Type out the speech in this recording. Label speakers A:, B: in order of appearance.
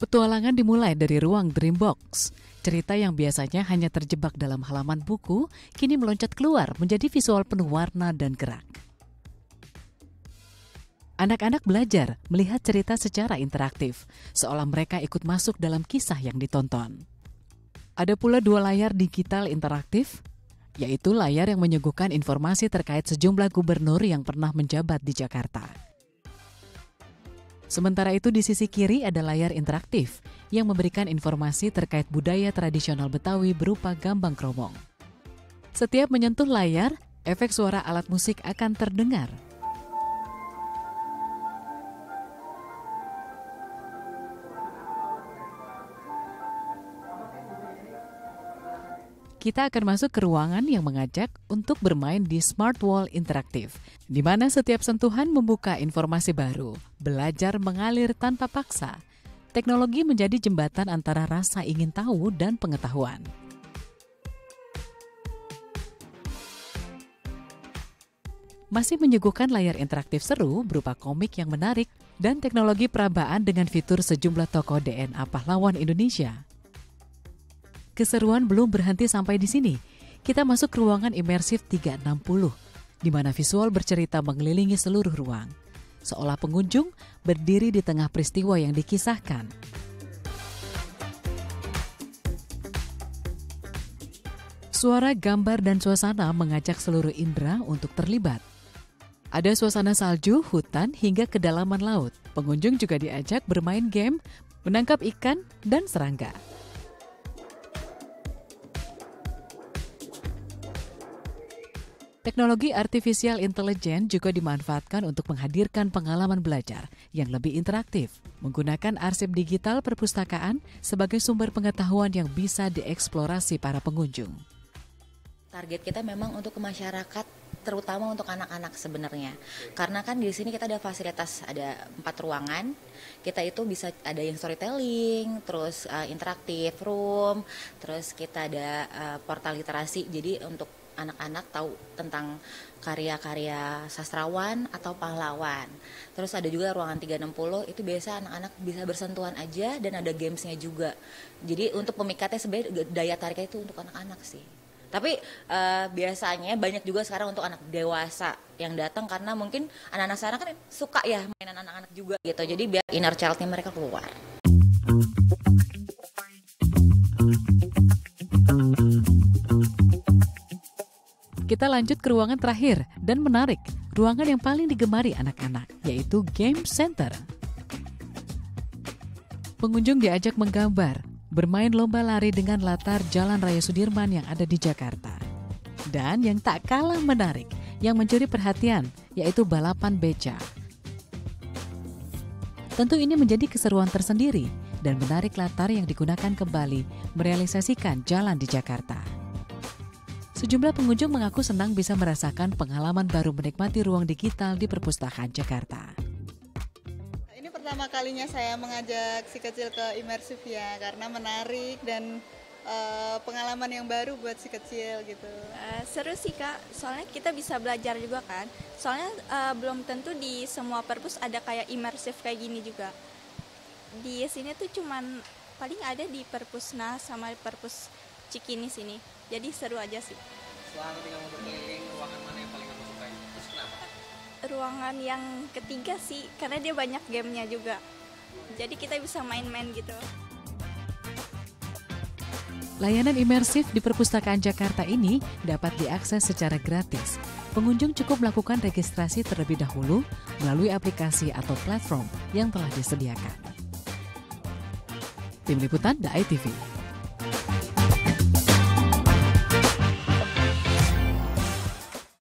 A: Petualangan dimulai dari ruang Dreambox. Cerita yang biasanya hanya terjebak dalam halaman buku, kini meloncat keluar menjadi visual penuh warna dan gerak. Anak-anak belajar melihat cerita secara interaktif, seolah mereka ikut masuk dalam kisah yang ditonton. Ada pula 2 layar digital interaktif, yaitu layar yang menyuguhkan informasi terkait sejumlah gubernur yang pernah menjabat di Jakarta. Sementara itu di sisi kiri ada layar interaktif yang memberikan informasi terkait budaya tradisional Betawi berupa gambang kromong. Setiap menyentuh layar, efek suara alat musik akan terdengar. Kita akan masuk ke ruangan yang mengajak untuk bermain di Smart Wall Interaktif, di mana setiap sentuhan membuka informasi baru, belajar mengalir tanpa paksa. Teknologi menjadi jembatan antara rasa ingin tahu dan pengetahuan. Masih menyuguhkan layar interaktif seru berupa komik yang menarik dan teknologi perabaan dengan fitur sejumlah tokoh DNA pahlawan Indonesia. Keseruan belum berhenti sampai di sini. Kita masuk ke ruangan imersif 360, di mana visual bercerita mengelilingi seluruh ruang. Seolah pengunjung berdiri di tengah peristiwa yang dikisahkan. Suara, gambar, dan suasana mengajak seluruh indera untuk terlibat. Ada suasana salju, hutan, hingga kedalaman laut. Pengunjung juga diajak bermain game, menangkap ikan, dan serangga. Teknologi artificial intelligence juga dimanfaatkan untuk menghadirkan pengalaman belajar yang lebih interaktif, menggunakan arsip digital perpustakaan sebagai sumber pengetahuan yang bisa dieksplorasi para pengunjung.
B: Target kita memang untuk ke masyarakat, terutama untuk anak-anak sebenarnya. Karena kan di sini kita ada fasilitas, ada 4 ruangan. Kita itu bisa ada yang storytelling, terus interaktif room, terus kita ada portal literasi. Jadi untuk anak-anak tahu tentang karya-karya sastrawan atau pahlawan. Terus ada juga ruangan 360, itu biasa anak-anak bisa bersentuhan aja dan ada gamesnya juga. Jadi untuk pemikatnya sebenarnya daya tariknya itu untuk anak-anak sih. Tapi biasanya banyak juga sekarang untuk anak dewasa yang datang karena mungkin anak-anak sekarang kan suka ya mainan anak-anak juga gitu. Jadi biar inner child-nya mereka keluar.
A: Kita lanjut ke ruangan terakhir dan menarik, ruangan yang paling digemari anak-anak, yaitu Game Center. Pengunjung diajak menggambar, bermain lomba lari dengan latar Jalan Raya Sudirman yang ada di Jakarta. Dan yang tak kalah menarik, yang mencuri perhatian, yaitu balapan beca. Tentu ini menjadi keseruan tersendiri dan menarik latar yang digunakan kembali merealisasikan jalan di Jakarta. Sejumlah pengunjung mengaku senang bisa merasakan pengalaman baru menikmati ruang digital di Perpustakaan Jakarta.
C: Ini pertama kalinya saya mengajak si kecil ke imersif ya, karena menarik dan pengalaman yang baru buat si kecil gitu.
D: Seru sih Kak, soalnya kita bisa belajar juga kan. Soalnya belum tentu di semua perpus ada kayak imersif kayak gini juga. Di sini tuh cuman paling ada di Perpusnas sama Perpus Cikini sini. Jadi seru aja sih.
E: Selama ketika mau berkeliling, ruangan mana yang paling kamu sukai? Terus kenapa?
D: Ruangan yang ketiga sih, karena dia banyak gamenya juga. Jadi kita bisa main-main gitu.
A: Layanan imersif di Perpustakaan Jakarta ini dapat diakses secara gratis. Pengunjung cukup melakukan registrasi terlebih dahulu melalui aplikasi atau platform yang telah disediakan. Tim Liputan, The ITV.